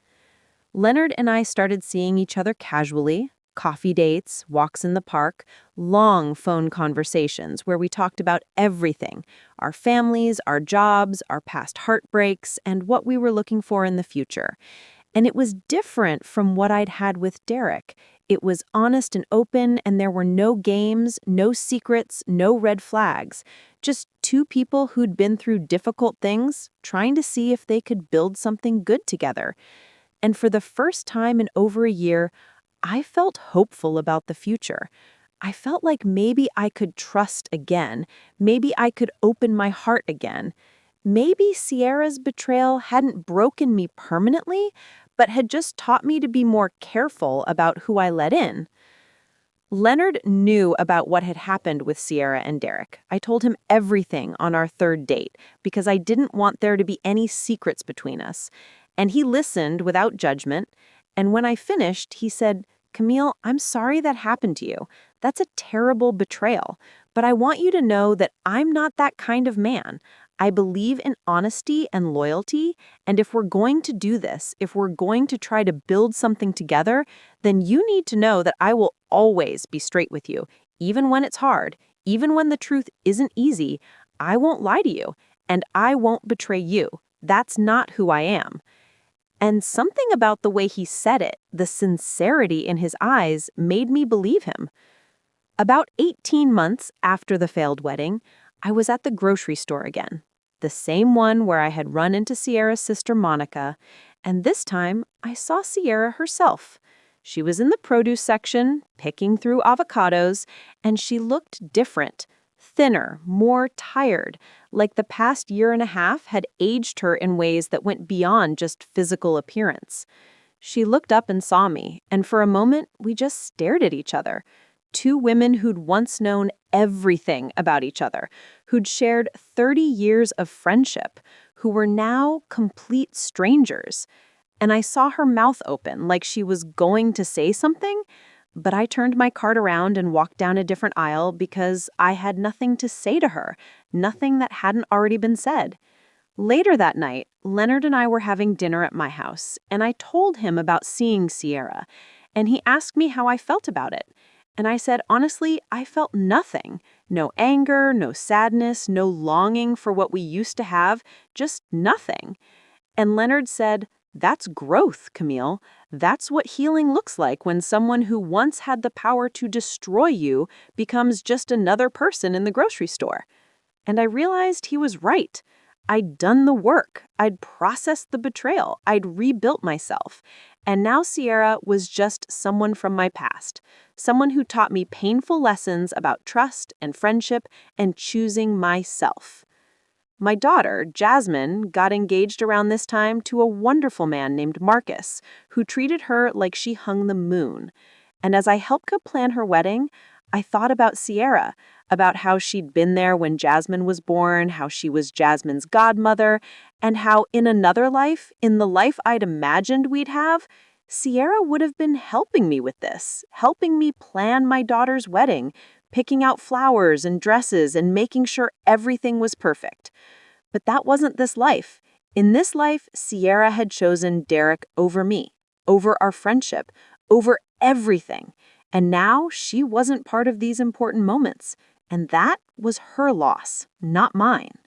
S3: Leonard and I started seeing each other casually, coffee dates, walks in the park, long phone conversations where we talked about everything, our families, our jobs, our past heartbreaks, and what we were looking for in the future. And it was different from what I'd had with Derek. It was honest and open, and there were no games, no secrets, no red flags. Just two people who'd been through difficult things, trying to see if they could build something good together. And for the first time in over a year, I felt hopeful about the future. I felt like maybe I could trust again. Maybe I could open my heart again. Maybe Sierra's betrayal hadn't broken me permanently, but had just taught me to be more careful about who I let in. Leonard knew about what had happened with Sierra and Derek. I told him everything on our third date because I didn't want there to be any secrets between us. And he listened without judgment. And when I finished, he said, "Camille, I'm sorry that happened to you. That's a terrible betrayal. But I want you to know that I'm not that kind of man. I believe in honesty and loyalty, and if we're going to do this, if we're going to try to build something together, then you need to know that I will always be straight with you, even when it's hard, even when the truth isn't easy. I won't lie to you, and I won't betray you. That's not who I am." And something about the way he said it, the sincerity in his eyes, made me believe him. About 18 months after the failed wedding, I was at the grocery store again, the same one where I had run into Sierra's sister Monica, and this time I saw Sierra herself. She was in the produce section, picking through avocados, and she looked different, thinner, more tired, like the past year and a half had aged her in ways that went beyond just physical appearance. She looked up and saw me, and for a moment we just stared at each other. Two women who'd once known everything about each other, who'd shared 30 years of friendship, who were now complete strangers. And I saw her mouth open like she was going to say something, but I turned my cart around and walked down a different aisle because I had nothing to say to her, nothing that hadn't already been said. Later that night, Leonard and I were having dinner at my house, and I told him about seeing Sierra, and he asked me how I felt about it. And I said, honestly, I felt nothing. No anger, no sadness, no longing for what we used to have, just nothing. And Leonard said, "That's growth, Camille. That's what healing looks like when someone who once had the power to destroy you becomes just another person in the grocery store." And I realized he was right. I'd done the work. I'd processed the betrayal. I'd rebuilt myself. And now Sierra was just someone from my past, someone who taught me painful lessons about trust and friendship and choosing myself. My daughter, Jasmine, got engaged around this time to a wonderful man named Marcus, who treated her like she hung the moon. And as I helped her plan her wedding, I thought about Sierra, about how she'd been there when Jasmine was born, how she was Jasmine's godmother, and how in another life, in the life I'd imagined we'd have, Sierra would have been helping me with this, helping me plan my daughter's wedding, picking out flowers and dresses and making sure everything was perfect. But that wasn't this life. In this life, Sierra had chosen Derek over me, over our friendship, over everything. And now she wasn't part of these important moments. And that was her loss, not mine.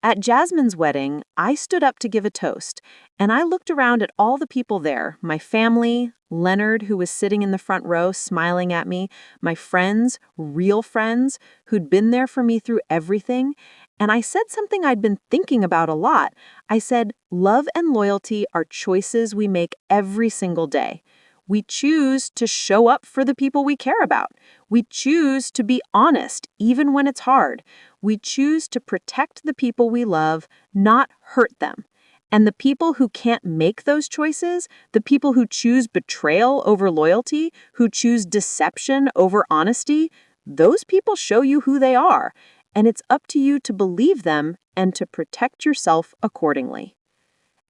S3: At Jasmine's wedding, I stood up to give a toast, and I looked around at all the people there, my family, Leonard, who was sitting in the front row smiling at me, my friends, real friends, who'd been there for me through everything, and I said something I'd been thinking about a lot. I said, love and loyalty are choices we make every single day. We choose to show up for the people we care about. We choose to be honest, even when it's hard. We choose to protect the people we love, not hurt them. And the people who can't make those choices, the people who choose betrayal over loyalty, who choose deception over honesty, those people show you who they are. And it's up to you to believe them and to protect yourself accordingly.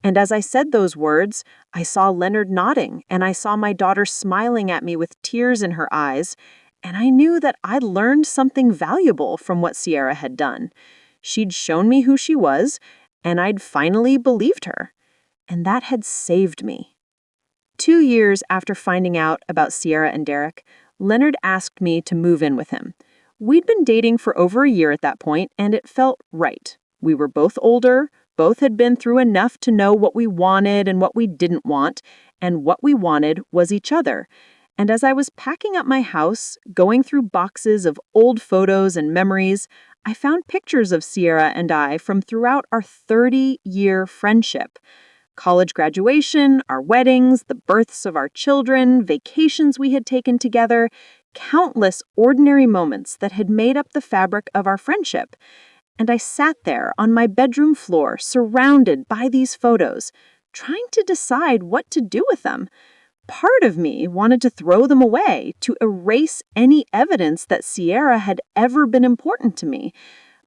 S3: And as I said those words, I saw Leonard nodding, and I saw my daughter smiling at me with tears in her eyes, and I knew that I'd learned something valuable from what Sierra had done. She'd shown me who she was, and I'd finally believed her. And that had saved me. 2 years after finding out about Sierra and Derek, Leonard asked me to move in with him. We'd been dating for over a year at that point, and it felt right. We were both older, both had been through enough to know what we wanted and what we didn't want, and what we wanted was each other. And as I was packing up my house, going through boxes of old photos and memories, I found pictures of Sierra and I from throughout our 30-year friendship. College graduation, our weddings, the births of our children, vacations we had taken together, countless ordinary moments that had made up the fabric of our friendship. And I sat there on my bedroom floor, surrounded by these photos, trying to decide what to do with them. Part of me wanted to throw them away, to erase any evidence that Sierra had ever been important to me.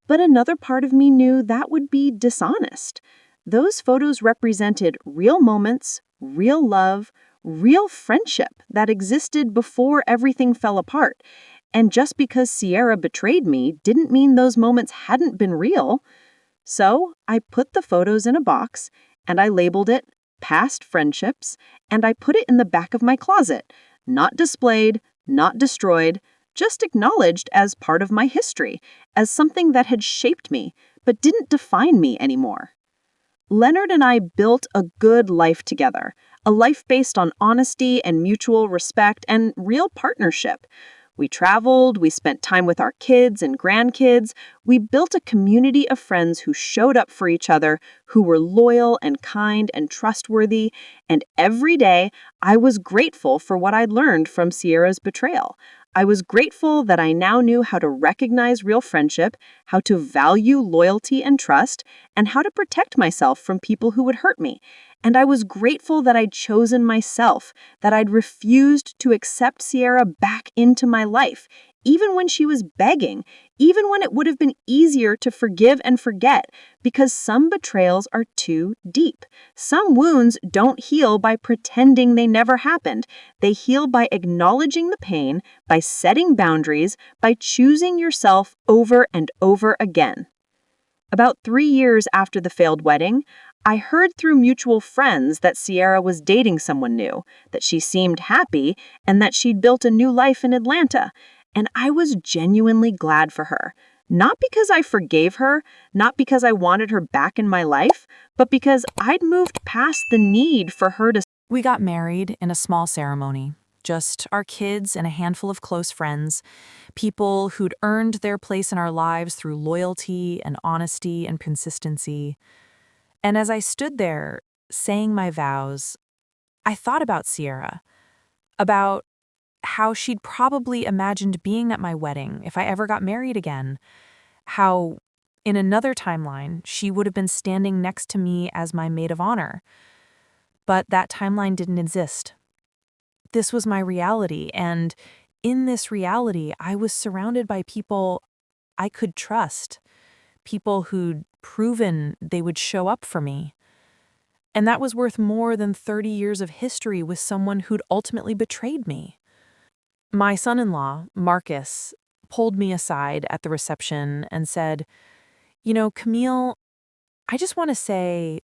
S3: But another part of me knew that would be dishonest. Those photos represented real moments, real love, real friendship that existed before everything fell apart. And just because Sierra betrayed me didn't mean those moments hadn't been real. So I put the photos in a box, and I labeled it Past Friendships, and I put it in the back of my closet, not displayed, not destroyed, just acknowledged as part of my history, as something that had shaped me, but didn't define me anymore. Leonard and I built a good life together, a life based on honesty and mutual respect and real partnership. We traveled, we spent time with our kids and grandkids, we built a community of friends who showed up for each other, who were loyal and kind and trustworthy, and every day I was grateful for what I'd learned from Sierra's betrayal. I was grateful that I now knew how to recognize real friendship, how to value loyalty and trust, and how to protect myself from people who would hurt me. And I was grateful that I'd chosen myself, that I'd refused to accept Sierra back into my life, even when she was begging, even when it would have been easier to forgive and forget, because some betrayals are too deep. Some wounds don't heal by pretending they never happened. They heal by acknowledging the pain, by setting boundaries, by choosing yourself over and over again. About 3 years after the failed wedding, I heard through mutual friends that Sierra was dating someone new, that she seemed happy, and that she'd built a new life in Atlanta. And I was genuinely glad for her. Not because I forgave her, not because I wanted her back in my life, but because I'd moved past the need for her to.
S1: We got married in a small ceremony. Just our kids and a handful of close friends, people who'd earned their place in our lives through loyalty and honesty and consistency. And as I stood there, saying my vows, I thought about Sierra, about how she'd probably imagined being at my wedding if I ever got married again, how in another timeline she would have been standing next to me as my maid of honor. But that timeline didn't exist. This was my reality, and in this reality, I was surrounded by people I could trust, people who'd proven they would show up for me. And that was worth more than 30 years of history with someone who'd ultimately betrayed me. My son-in-law, Marcus, pulled me aside at the reception and said, Camille, I just want to say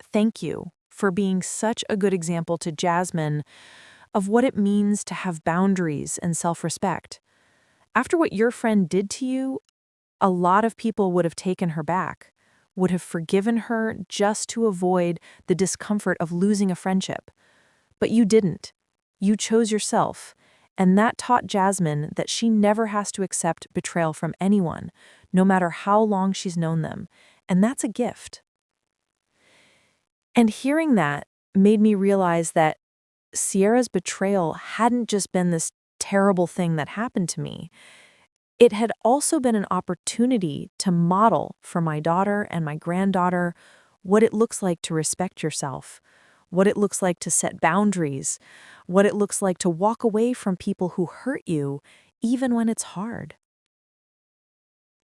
S1: thank you for being such a good example to Jasmine of what it means to have boundaries and self-respect. After what your friend did to you, a lot of people would have taken her back,
S3: would have forgiven her just to avoid the discomfort of losing a friendship. But you didn't. You chose yourself, and that taught Jasmine that she never has to accept betrayal from anyone, no matter how long she's known them, and that's a gift. And hearing that made me realize that Sierra's betrayal hadn't just been this terrible thing that happened to me. It had also been an opportunity to model for my daughter and my granddaughter what it looks like to respect yourself, what it looks like to set boundaries, what it looks like to walk away from people who hurt you, even when it's hard.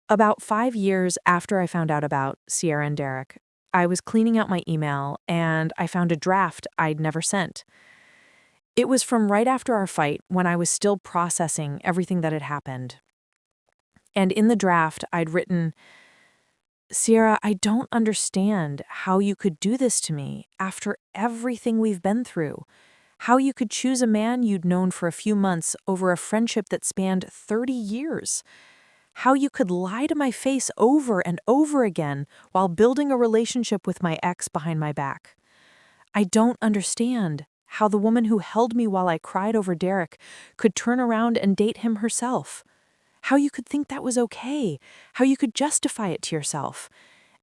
S3: About 5 years after I found out about Sierra and Derek, I was cleaning out my email and I found a draft I'd never sent. It was from right after our fight when I was still processing everything that had happened. And in the draft, I'd written, "Sierra, I don't understand how you could do this to me after everything we've been through. How you could choose a man you'd known for a few months over a friendship that spanned 30 years. How you could lie to my face over and over again while building a relationship with my ex behind my back. I don't understand how the woman who held me while I cried over Derek could turn around and date him herself. How you could think that was okay. How you could justify it to yourself.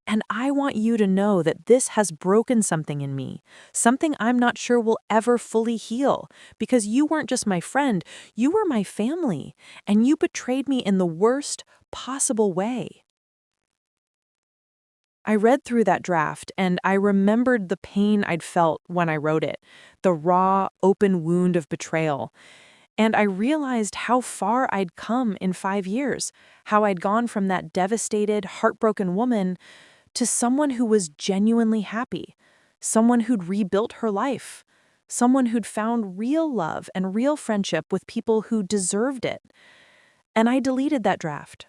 S3: And I want you to know that this has broken something in me, something I'm not sure will ever fully heal, because you weren't just my friend, you were my family, and you betrayed me in the worst possible way." I read through that draft, and I remembered the pain I'd felt when I wrote it, the raw, open wound of betrayal. And I realized how far I'd come in 5 years, how I'd gone from that devastated, heartbroken woman to someone who was genuinely happy, someone who'd rebuilt her life, someone who'd found real love and real friendship with people who deserved it. And I deleted that draft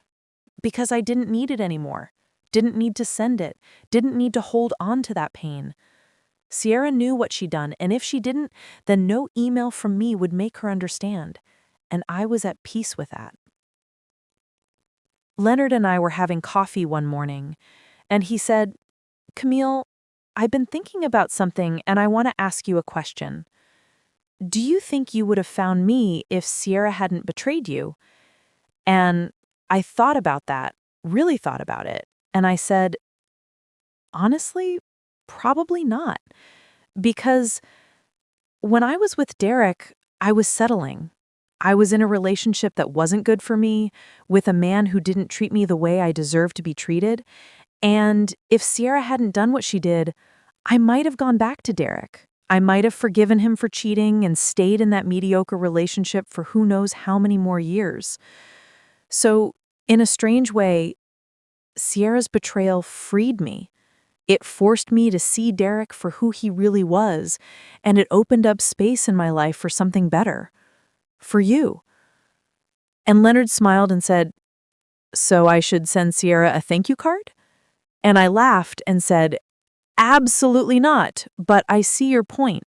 S3: because I didn't need it anymore, didn't need to send it, didn't need to hold on to that pain. Sierra knew what she'd done, and if she didn't, then no email from me would make her understand, and I was at peace with that. Leonard and I were having coffee one morning, and he said, "Camille, I've been thinking about something and I want to ask you a question. Do you think you would have found me if Sierra hadn't betrayed you?" And I thought about that, really thought about it, and I said, honestly, probably not. Because when I was with Derek, I was settling. I was in a relationship that wasn't good for me, with a man who didn't treat me the way I deserved to be treated. And if Sierra hadn't done what she did, I might have gone back to Derek. I might have forgiven him for cheating and stayed in that mediocre relationship for who knows how many more years. So, in a strange way, Sierra's betrayal freed me. It forced me to see Derek for who he really was, and it opened up space in my life for something better. For you. And Leonard smiled and said, "So I should send Sierra a thank you card?" And I laughed and said, "Absolutely not, but I see your point."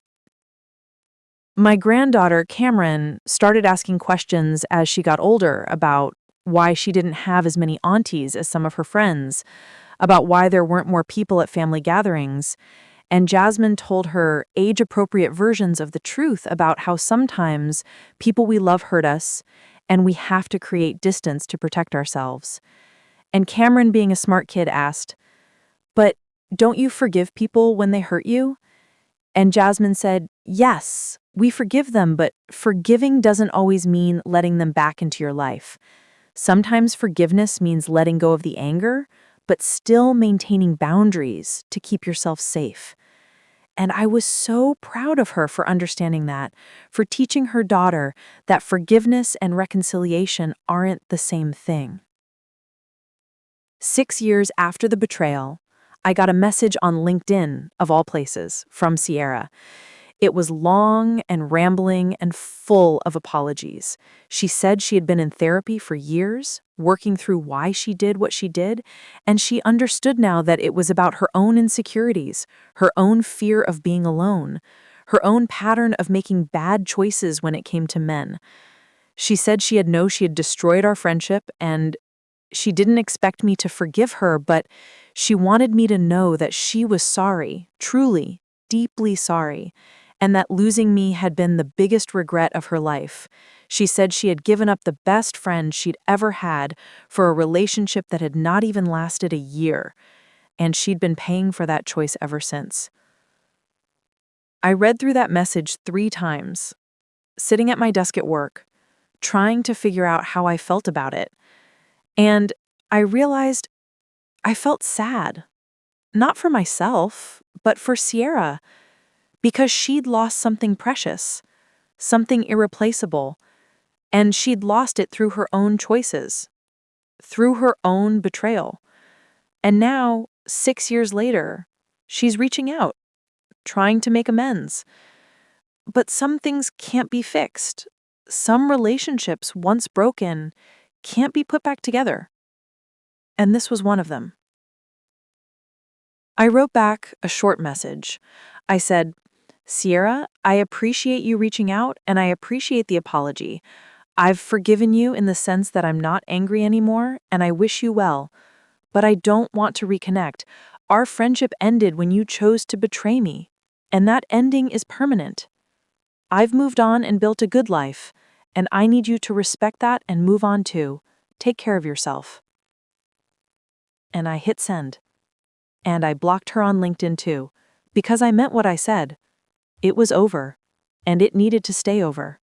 S3: My granddaughter, Cameron, started asking questions as she got older about why she didn't have as many aunties as some of her friends, about why there weren't more people at family gatherings, and Jasmine told her age-appropriate versions of the truth about how sometimes people we love hurt us, and we have to create distance to protect ourselves. And Cameron, being a smart kid, asked, "But don't you forgive people when they hurt you?" And Jasmine said, "Yes, we forgive them, but forgiving doesn't always mean letting them back into your life. Sometimes forgiveness means letting go of the anger, but still maintaining boundaries to keep yourself safe." And I was so proud of her for understanding that, for teaching her daughter that forgiveness and reconciliation aren't the same thing. 6 years after the betrayal, I got a message on LinkedIn, of all places, from Sierra. It was long and rambling and full of apologies. She said she had been in therapy for years, working through why she did what she did, and she understood now that it was about her own insecurities, her own fear of being alone, her own pattern of making bad choices when it came to men. She said she had destroyed our friendship, and
S2: She didn't expect me to forgive her, but she wanted me to know that she was sorry, truly, deeply sorry, and that losing me had been the biggest regret of her life. She said she had given up the best friend she'd ever had for a relationship that had not even lasted a year, and she'd been paying for that choice ever since. I read through that message 3 times, sitting at my desk at work, trying to figure out how I felt about it. And I realized I felt sad, not for myself, but for Sierra, because she'd lost something precious, something irreplaceable, and she'd lost it through her own choices, through her own betrayal. And now, 6 years later, she's reaching out, trying to make amends. But some things can't be fixed. Some relationships, once broken, can't be put back together. And this was one of them. I wrote back a short message. I said, "Sierra, I appreciate you reaching out and I appreciate the apology. I've forgiven you in the sense that I'm not angry anymore and I wish you well, but I don't want to reconnect. Our friendship ended when you chose to betray me, and that ending is permanent. I've moved on and built a good life, and I need you to respect that and move on too. Take care of yourself." And I hit send. And I blocked her on LinkedIn too, because I meant what I said. It was over, and it needed to stay over.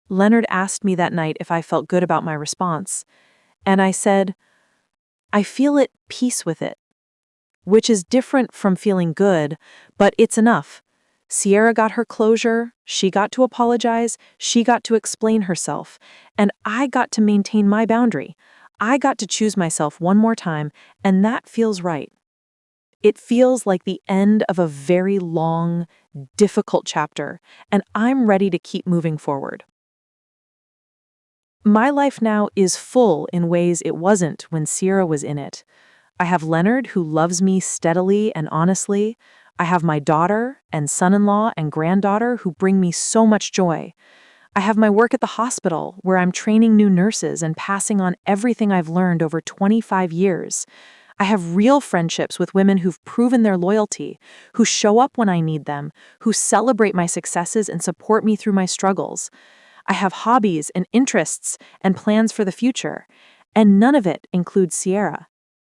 S2: Leonard asked me that night if I felt good about my response, and I said, "I feel at peace with it," which is different from feeling good, but it's enough. Sierra got her closure, she got to apologize, she got to explain herself, and I got to maintain my boundary. I got to choose myself one more time, and that feels right. It feels like the end of a very long, difficult chapter, and I'm ready to keep moving forward. My life now is full in ways it wasn't when Sierra was in it. I have Leonard, who loves me steadily and honestly. I have my daughter and son-in-law and granddaughter who bring me so much joy. I have my work at the hospital, where I'm training new nurses and passing on everything I've learned over 25 years. I have real friendships with women who've proven their loyalty, who show up when I need them, who celebrate my successes and support me through my struggles. I have hobbies and interests and plans for the future, and none of it includes Sierra.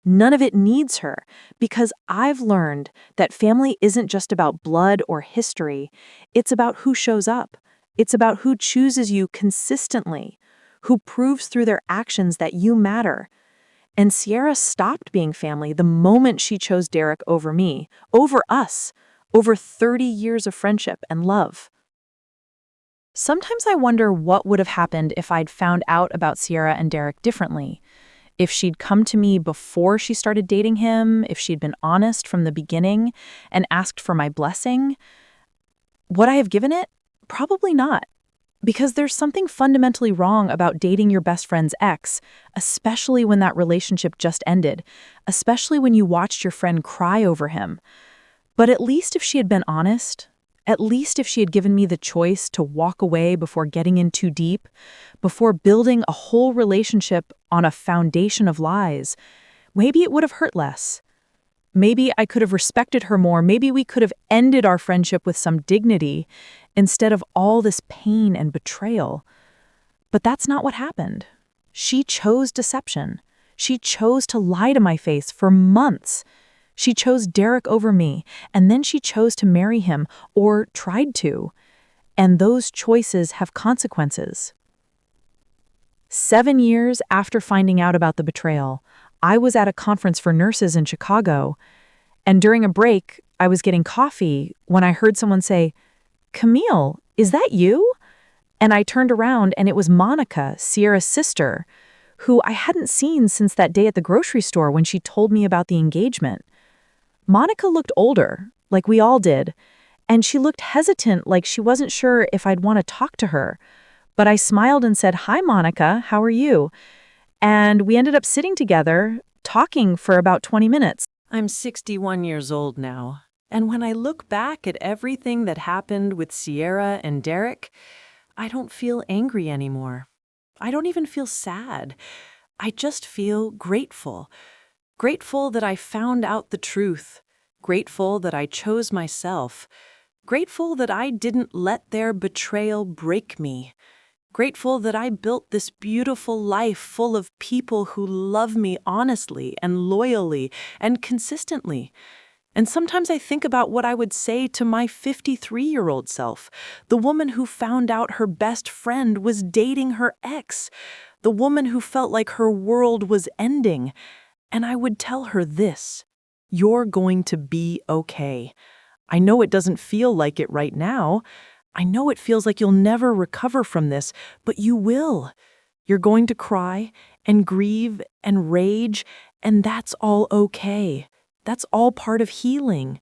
S2: None of it needs her, because I've learned that family isn't just about blood or history. It's about who shows up. It's about who chooses you consistently, who proves through their actions that you matter. And Sierra stopped being family the moment she chose Derek over me, over us, over 30 years of friendship and love. Sometimes I wonder what would have happened if I'd found out about Sierra and Derek differently. If she'd come to me before she started dating him, if she'd been honest from the beginning and asked for my blessing. Would I have given it? Probably not. Because there's something fundamentally wrong about dating your best friend's ex, especially when that relationship just ended, especially when you watched your friend cry over him. But at least if she had been honest, at least if she had given me the choice to walk away before getting in too deep, before building a whole relationship on a foundation of lies, maybe it would have hurt less. Maybe I could have respected her more. Maybe we could have ended our friendship with some dignity instead of all this pain and betrayal. But that's not what happened. She chose deception. She chose to lie to my face for months. She chose Derek over me, and then she chose to marry him, or tried to. And those choices have consequences. 7 years after finding out about the betrayal, I was at a conference for nurses in Chicago, and during a break, I was getting coffee when I heard someone say, "Camille, is that you?" And I turned around and it was Monica, Sierra's sister, who I hadn't seen since that day at the grocery store when she told me about the engagement. Monica looked older, like we all did, and she looked hesitant, like she wasn't sure if I'd want to talk to her. But I smiled and said, "Hi, Monica, how are you?" And we ended up sitting together, talking for about 20 minutes.
S1: I'm 61 years old now, and when I look back at everything that happened with Sierra and Derek, I don't feel angry anymore. I don't even feel sad.
S3: I just feel grateful. Grateful that I found out the truth. Grateful that I chose myself. Grateful that I didn't let their betrayal break me. Grateful that I built this beautiful life full of people who love me honestly and loyally and consistently. And sometimes I think about what I would say to my 53-year-old self, the woman who found out her best friend was dating her ex, the woman who felt like her world was ending. And I would tell her this: you're going to be okay. I know it doesn't feel like it right now. I know it feels like you'll never recover from this, but you will. You're going to cry and grieve and rage, and that's all okay. That's all part of healing.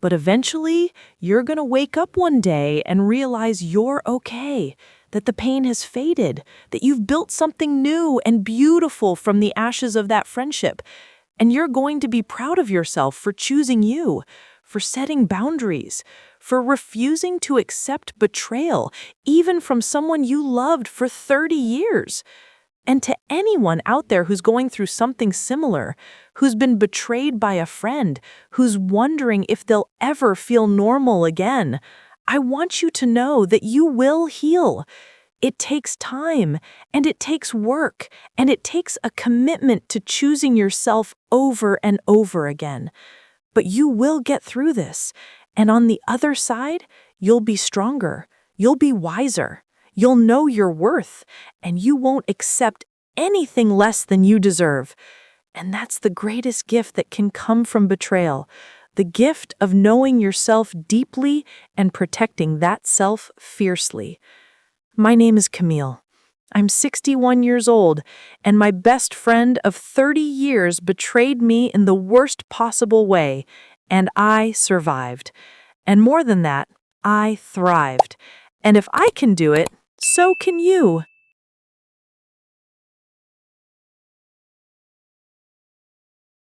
S3: But eventually, you're going to wake up one day and realize you're okay, that the pain has faded, that you've built something new and beautiful from the ashes of that friendship. And you're going to be proud of yourself for choosing you, for setting boundaries, for refusing to accept betrayal, even from someone you loved for 30 years. And to anyone out there who's going through something similar, who's been betrayed by a friend, who's wondering if they'll ever feel normal again, I want you to know that you will heal. It takes time, and it takes work, and it takes a commitment to choosing yourself over and over again. But you will get through this, and on the other side, you'll be stronger, you'll be wiser, you'll know your worth, and you won't accept anything less than you deserve. And that's the greatest gift that can come from betrayal, the gift of knowing yourself deeply and protecting that self fiercely. My name is Camille. I'm 61 years old, and my best friend of 30 years betrayed me in the worst possible way, and I survived. And more than that, I thrived. And if I can do it, so can you.